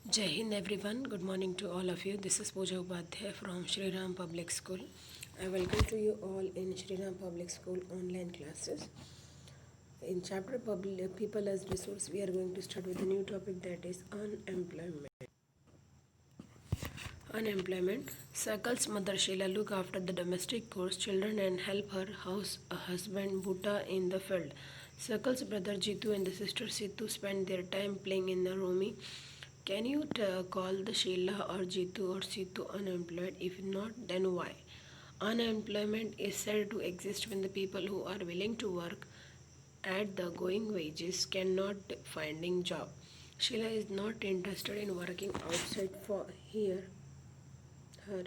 Jai Hind everyone. Good morning to all of you. This is Pooja Upadhyay from Shri Ram Public School. I welcome to you all in Shri Ram Public School online classes. In chapter People as Resource, we are going to start with a new topic, that is unemployment. Unemployment. Sakal's mother Sheila look after the domestic chores, children and help her husband Bhutta in the field. Sakal's brother Jitu and the sister Situ spend their time playing in the Romi. Can you call the Sheila or Jitu or Situ unemployed? If not, then why? Unemployment is said to exist when the people who are willing to work at the going wages cannot finding job. Sheila is not interested in working outside for her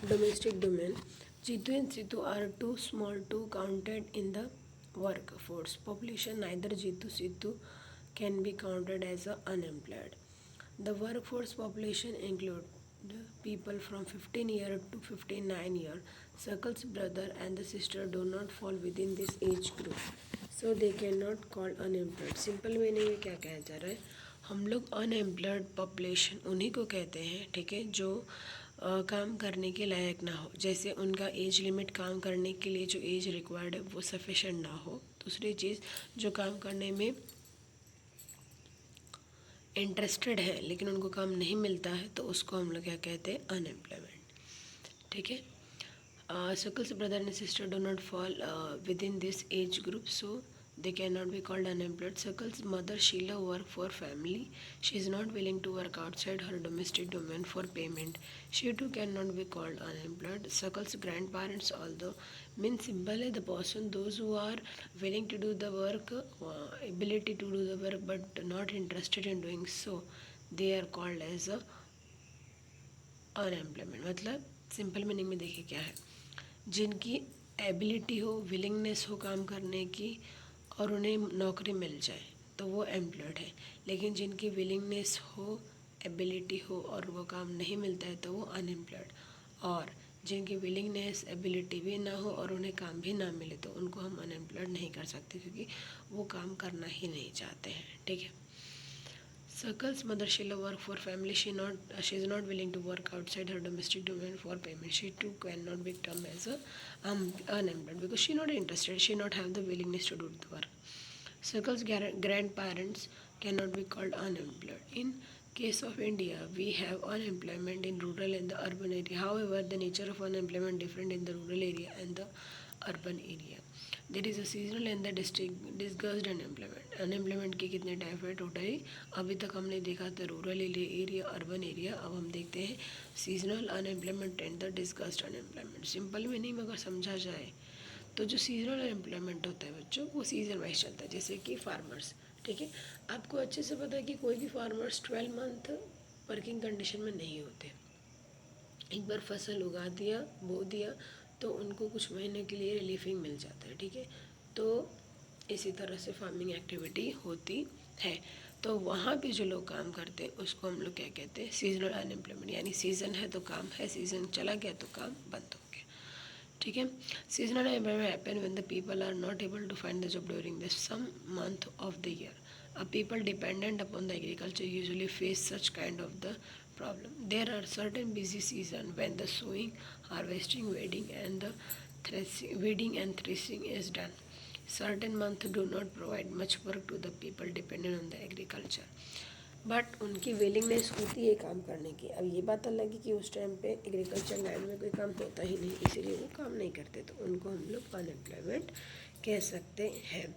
domestic domain. Jitu and Situ are too small to counted in the workforce population. Neither Jitu Situ can be counted as unemployed. The workforce population include people from 15 year to 59 year. Circle's brother and the sister do not fall within this age group, so they cannot call unemployed. Simple meaning में क्या कहा जा रहा है, हम लोग unemployed population उन्हीं को कहते हैं, ठीक है, जो काम करने के लायक ना हो, जैसे उनका एज लिमिट काम करने के लिए जो एज रिक्वायर्ड है वो सफिशेंट ना हो। दूसरी चीज़, जो काम करने में इंटरेस्टेड है लेकिन उनको काम नहीं मिलता है, तो उसको हम लोग क्या कहते हैं, अनएम्प्लॉयमेंट, ठीक है। Circle's brother and sister do not fall within this age group, so they cannot be called unemployed. Circle's mother Sheila work for family. She is not willing to work outside her domestic domain for payment. She too cannot be called unemployed. Circle's grandparents, although means simple है, the person those who are willing to do the work, ability to do the work but not interested in doing so, they are called as a unemployment. मतलब simple meaning में देखिए क्या है, जिनकी ability हो, willingness हो काम करने की और उन्हें नौकरी मिल जाए तो वो एम्प्लॉयड है, लेकिन जिनकी विलिंगनेस हो, एबिलिटी हो और वो काम नहीं मिलता है तो वो अनएम्प्लॉयड। और जिनकी विलिंगनेस एबिलिटी भी ना हो और उन्हें काम भी ना मिले तो उनको हम अनएम्प्लॉयड नहीं कर सकते, क्योंकि वो काम करना ही नहीं चाहते हैं, ठीक है। Circle's mother Sheila work for family. She is not willing to work outside her domestic domain for payment. She too cannot be termed as a unemployed because she not interested. She not have the willingness to do the work. Circle's grandparents cannot be called unemployed. In case of India, we have unemployment in rural and the urban area. However, the nature of unemployment different in the rural area and the urban area. There is a seasonal and the disguised unemployment. Unemployment के कितने type है totally, अभी तक हमने देखा था rural area, urban area, अब हम देखते हैं seasonal unemployment and the disguised unemployment. Simple में नहीं मगर समझा जाए तो जो सीजनल अनएम्प्लॉयमेंट होता है बच्चों, वो सीजन वाइज चलता है, जैसे कि फार्मर्स, ठीक है। आपको अच्छे से पता है कि कोई भी फार्मर्स 12 मंथ वर्किंग कंडीशन में नहीं होते। एक बार फसल उगा दिया, बो दिया, तो उनको कुछ महीने के लिए रिलीफिंग मिल जाता है, ठीक है। तो इसी तरह से फार्मिंग एक्टिविटी होती है। तो वहाँ पे जो लोग काम करते हैं उसको हम लोग क्या कहते हैं, सीजनल अनएम्प्लॉयमेंट। यानी सीज़न है तो काम है, सीज़न चला गया तो काम बंद हो गया, ठीक है। Seasonal unemployment happen when the people are not able to find the job during the some month of the year. People dependent upon the agriculture usually face such kind of the problem. There are certain busy season when the sowing, harvesting, weeding and threshing is done. Certain months do not provide much work to the people dependent on the agriculture. But उनकी willingness होती है काम करने की। अब ये बात अलग है कि उस टाइम पे एग्रीकल्चर लैंड में कोई काम होता ही नहीं, इसीलिए वो काम नहीं करते, तो उनको हम लोग अनएम्प्लॉयमेंट कह सकते हैं।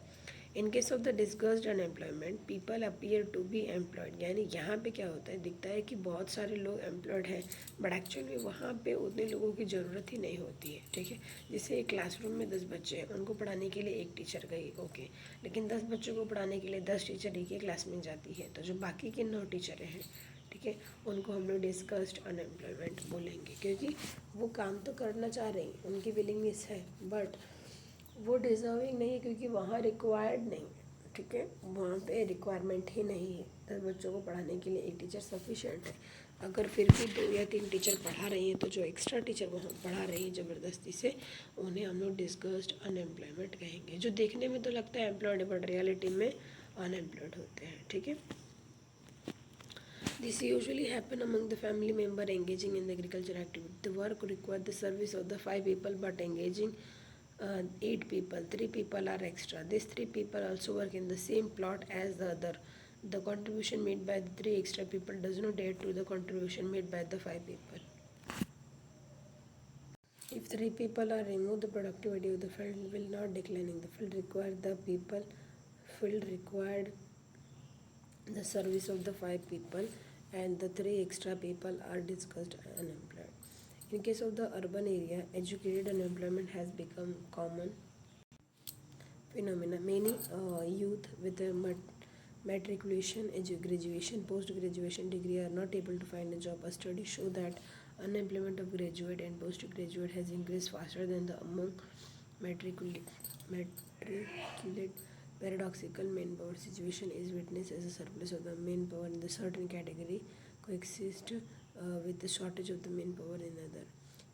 In case of the disguised unemployment people appear to be employed. यानी यहाँ पे क्या होता है, दिखता है कि बहुत सारे लोग एम्प्लॉयड हैं बट एक्चुअली वहाँ पे उतने लोगों की ज़रूरत ही नहीं होती है, ठीक है। जैसे एक क्लासरूम में 10 बच्चे हैं, उनको पढ़ाने के लिए एक टीचर गई, ओके, लेकिन 10 बच्चों को पढ़ाने के लिए 10 टीचर एक ही क्लास में जाती है, तो जो बाकी के 9 टीचर हैं, ठीक है, उनको हम लोग डिस्कस्ड अनएम्प्लॉयमेंट बोलेंगे, क्योंकि वो काम तो करना चाह रही, उनकी विलिंगनेस है बट वो डिज़र्विंग नहीं है, क्योंकि वहाँ रिक्वायर्ड नहीं है, ठीक है, वहाँ पे रिक्वायरमेंट ही नहीं है। 10 बच्चों को पढ़ाने के लिए एक टीचर सफिशेंट है। अगर फिर भी 2 या 3 टीचर पढ़ा रही हैं तो जो एक्स्ट्रा टीचर वहाँ पढ़ा रही हैं ज़बरदस्ती से, उन्हें हम लोग डिस्गस्ड अनएम्प्लॉयमेंट कहेंगे। जो देखने में तो लगता है एम्प्लॉयड बट रियलिटी में अनएम्प्लॉयड होते हैं, ठीक है। This usually happen among the family member engaging in the agriculture activity. The work required the service of the 5 people, but engaging 8 people. 3 people are extra. These 3 people also work in the same plot as the other. The contribution made by the 3 extra people does not add to the contribution made by the 5 people. If 3 people are removed, the productivity of the field will not declining. The field required the service of the 5 people, and the 3 extra people are discussed unemployed. In case of the urban area, educated unemployment has become common phenomena. Many youth with a matriculation, graduation, post-graduation degree are not able to find a job. A study show that unemployment of graduate and postgraduate has increased faster than the among matriculate. Paradoxical manpower situation is witnessed as a surplus of the manpower in the certain category coexist with the shortage of the manpower in other.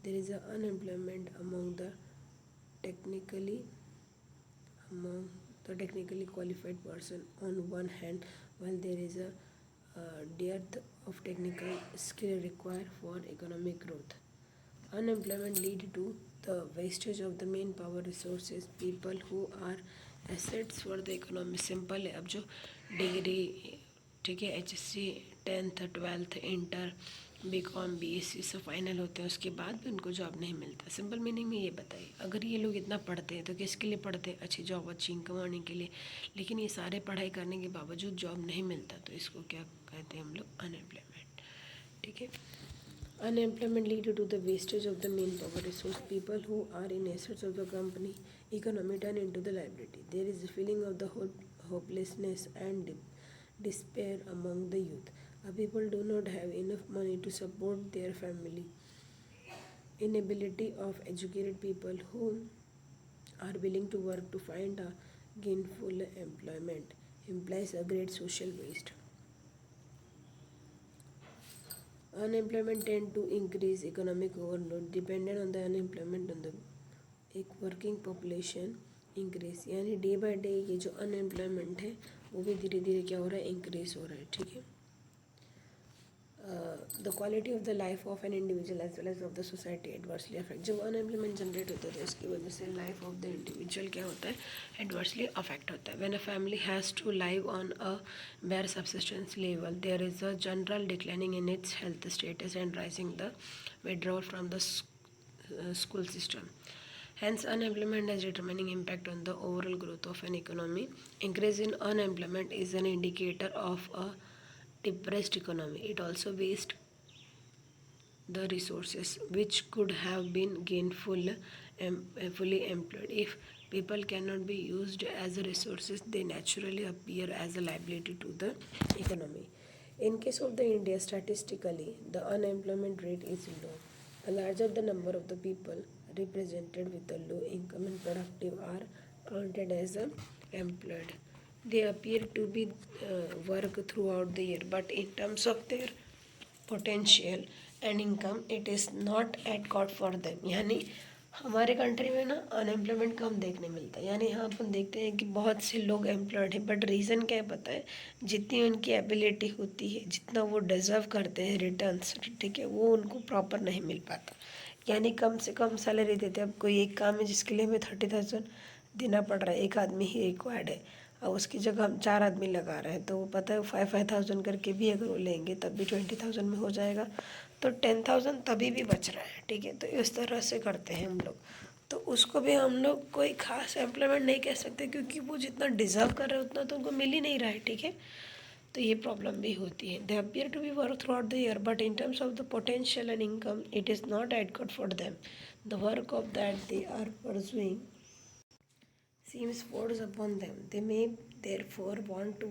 There is a unemployment technically among the technically qualified person on one hand, while there is a dearth of technical skill required for economic growth. Unemployment lead to the wastage of the manpower resources. People who are assets for the economy simple है. अब जो degree, ठीक है, HSC 10th 12th inter BCom BSc सब final होते हैं, उसके बाद भी उनको जॉब नहीं मिलता. सिंपल मीनिंग में ये बताइए, अगर ये लोग इतना पढ़ते हैं तो किसके लिए पढ़ते हैं? अच्छी जॉब, अच्छी इनकम कमाने के लिए. लेकिन ये सारे पढ़ाई करने के बावजूद जॉब नहीं मिलता, तो इसको क्या कहते हैं हम लोग? अनएम्प्लॉयमेंट. ठीक है. Unemployment lead to the wastage of the manpower resource. People who are in assets of the company economy turn into the liability. There is a feeling of the hopelessness and despair among the youth. People do not have enough money to support their family. Inability of educated people who are willing to work to find a gainful employment implies a great social waste. Unemployment tend to increase economic overload. Dependent on the unemployment on the एक working population increase, यानी day by day ये जो unemployment है वो भी धीरे धीरे क्या हो रहा है? इंक्रीज हो रहा है. ठीक है. The quality of the life of an individual as well as of the society adversely affect. जब अनएम्प्लॉयमेंट जनरेट होता है तो इसकी वजह से लाइफ ऑफ द इंडिविजुअल क्या होता है? एडवर्सली अफेक्ट होता है. When a family has to live on a bare subsistence level, there is a general declining in its health status and rising the withdrawal from the school system. Hence, unemployment has determining impact on the overall growth of an economy. Increase in unemployment is an indicator of a depressed economy. It also wastes the resources which could have been fully employed. If people cannot be used as resources, they naturally appear as a liability to the economy. In case of the India, statistically, the unemployment rate is low. A larger the number of the people represented with a low income and productive are counted as employed. They appear to be work throughout the year, but in terms of their potential and income it is not eight God for them. यानी हमारे country में ना unemployment कम देखने मिलता है. यानी यहाँ अपन देखते हैं कि बहुत से लोग एम्प्लॉयड हैं, बट रीज़न क्या है पता है? जितनी उनकी एबिलिटी होती है, जितना वो डिज़र्व करते हैं रिटर्न्स, ठीक है, वो उनको प्रॉपर नहीं मिल पाता. यानी कम से कम सैलरी देते हैं. अब कोई एक काम है जिसके लिए हमें 30,000 देना पड़ रहा है, एक आदमी ही रिक्वायर्ड है, और उसकी जगह हम 4 आदमी लगा रहे हैं, तो वो पता है 5,000 करके भी अगर वो लेंगे तब भी 20,000 में हो जाएगा, तो 10,000 तभी भी बच रहा है. ठीक है. तो इस तरह से करते हैं हम लोग. तो उसको भी हम लोग कोई खास एम्प्लॉयमेंट नहीं कह सकते, क्योंकि वो जितना डिज़र्व कर रहे हैं उतना तो उनको मिल ही नहीं रहा है. ठीक है. तो ये प्रॉब्लम भी होती है. They appear to be work throughout the year, but in terms of the potential and income it is not at good for them. The work of that they are pursuing seems forced upon them. They may therefore want to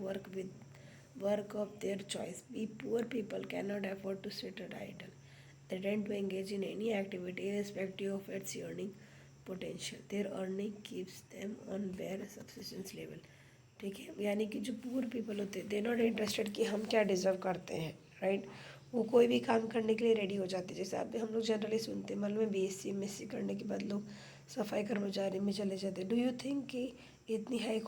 work of their choice. Poor people cannot afford to sit idle. They tend to engage in any activity irrespective of its earning potential. Their earning keeps them on bare subsistence level. ठीक है. यानी कि जो poor people होते हैं, they not interested कि हम क्या डिज़र्व करते हैं, राइट. वो कोई भी काम करने के लिए रेडी हो जाते हैं. जैसे आप हम लोग जनरली सुनते हैं, मालूम है BSc MSc करने के बाद लोग सफाई कर्मचारी में चले जाते हैं. डू यू थिंक कि इतनी हाई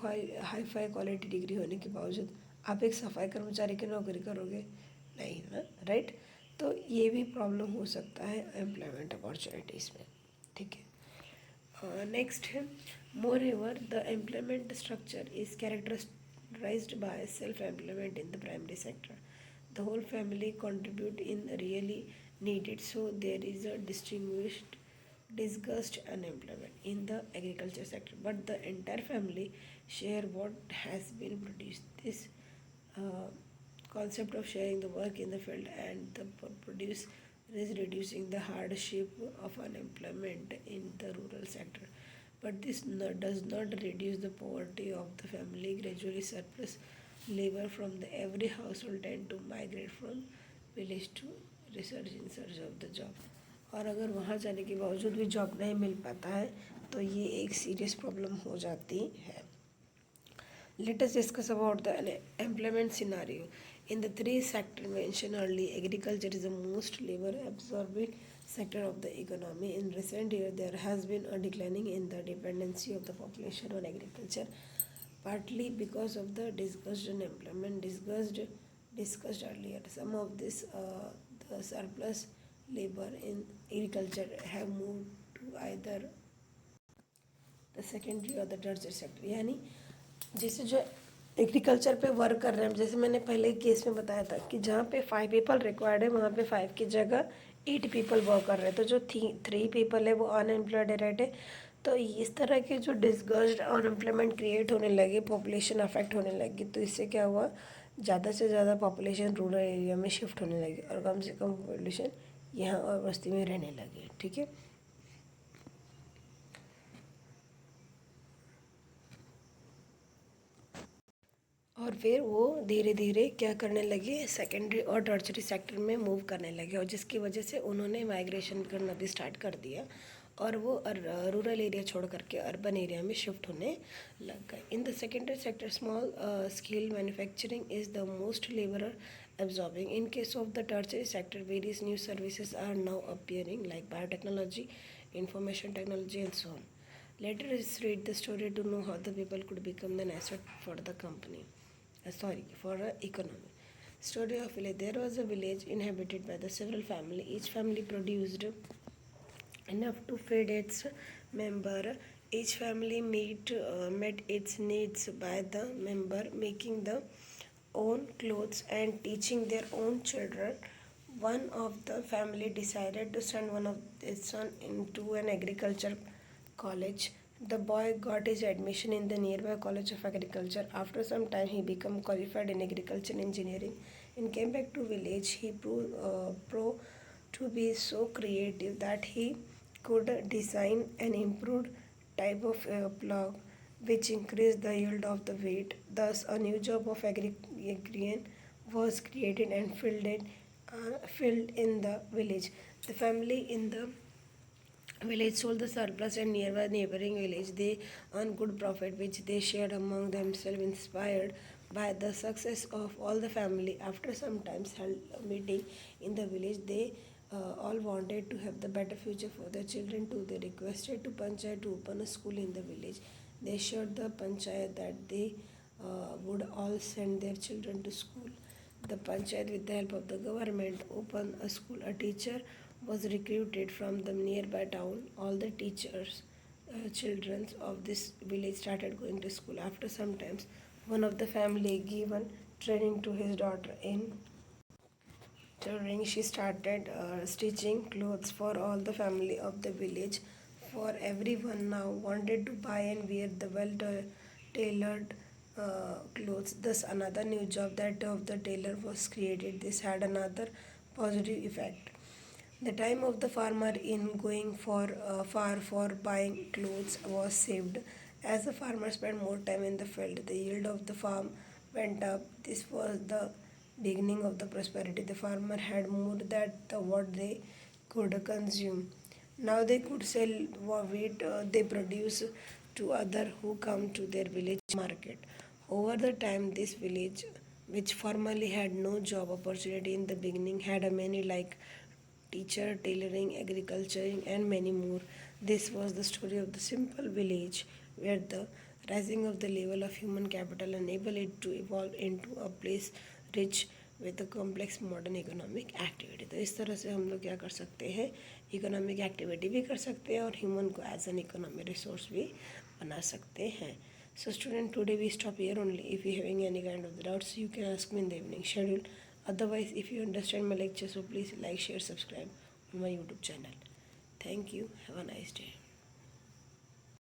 फाई क्वालिटी डिग्री होने के बावजूद आप एक सफाई कर्मचारी की नौकरी करोगे? नहीं ना, राइट। तो ये भी प्रॉब्लम हो सकता है एम्प्लॉयमेंट अपॉर्चुनिटीज़ में, ठीक है। नेक्स्ट है, moreover the employment structure is characterised by self employment in the primary sector. The whole family contribute in really needed, so there is a distinguished disgust unemployment in the agriculture sector, but the entire family share what has been produced. This uh, concept of sharing the work in the field and the produce is reducing the hardship of unemployment in the rural sector, but this does not reduce the poverty of the family. Gradually surplus labor from the every household tend to migrate from village to research in search of the job. और अगर वहाँ जाने के बावजूद भी job नहीं मिल पाता है तो ये एक सीरियस प्रॉब्लम हो जाती है. Let us discuss about the employment scenario. In the three sectors mentioned earlier, agriculture is the most labor-absorbing sector of the economy. In recent years, there has been a declining in the dependency of the population on agriculture, partly because of the discussed unemployment discussed earlier. Some of this the surplus labor in agriculture have moved to either the secondary or the tertiary sector. यानी जैसे जो agriculture पे work कर रहे हैं, जैसे मैंने पहले केस में बताया था कि जहाँ पे 5 पीपल रिक्वायर्ड है वहाँ पे 5 की जगह 8 पीपल वर्क कर रहे हैं, तो जो 3 पीपल है वो अनएम्प्लॉयड है, राइट है. तो इस तरह के जो डिस्गस्ड अनएम्प्लॉयमेंट क्रिएट होने लगे, पॉपुलेशन अफेक्ट होने लगी, तो इससे क्या हुआ, ज़्यादा से ज़्यादा पॉपुलेशन रूरल एरिया में शिफ्ट होने लगी और कम से कम पॉपुलेशन यहाँ और बस्ती में रहने लगी, ठीक है. और फिर वो धीरे धीरे क्या करने लगे, सेकेंडरी और टर्चरी सेक्टर में मूव करने लगे, और जिसकी वजह से उन्होंने माइग्रेशन करना भी स्टार्ट कर दिया और वो रूरल एरिया छोड़ करके अर्बन एरिया में शिफ्ट होने लग गए. In the secondary sector small scale manufacturing is the most labour absorbing. In case of the tertiary sector, various new services are now appearing like biotechnology, information technology, and so on. Later, let's read the story to know how the people could become an asset for the company. For the economy. Story of village. There was a village inhabited by the several family. Each family produced enough to feed its member. Each family met its needs by the member, making the own clothes and teaching their own children. One of the family decided to send one of its son into an agriculture college. The boy got his admission in the nearby College of Agriculture. After some time, he became qualified in agriculture engineering and came back to village. He proved to be so creative that he could design an improved type of plough which increased the yield of the wheat. Thus, a new job of agrarian was created and filled in the village. The family in the village sold the surplus and nearby neighboring village. They earned good profit, which they shared among themselves. Inspired by the success of all the family, after some time held a meeting in the village, they all wanted to have the better future for their children too. They requested to Panchayat to open a school in the village. They assured the Panchayat that they would all send their children to school. The Panchayat, with the help of the government, opened a school. A teacher was recruited from the nearby town. All the teachers, children of this village started going to school. After some time, one of the family given training to his daughter in tailoring. She started stitching clothes for all the family of the village. For everyone now wanted to buy and wear the well tailored clothes. Thus, another new job, that of the tailor, was created. This had another positive effect. The time of the farmer in going far for buying clothes was saved. As the farmer spent more time in the field, the yield of the farm went up. This was the beginning of the prosperity. The farmer had more than what they could consume. Now they could sell wheat they produce to other who come to their village market. Over the time, this village, which formerly had no job opportunity in the beginning, had a many like teacher, tailoring, agriculture, and many more. This was the story of the simple village where the rising of the level of human capital enabled it to evolve into a place rich with the complex modern economic activity. तो इस तरह से हम लोग क्या कर सकते हैं, इकोनॉमिक एक्टिविटी भी कर सकते हैं और ह्यूमन को एज एन इकोनॉमिक रिसोर्स भी बना सकते हैं। So student, today we stop here only. If you having any kind of doubts, you can ask me in the evening schedule. Otherwise, if you understand my lecture, so please like, share, subscribe on my YouTube channel. Thank you. Have a nice day.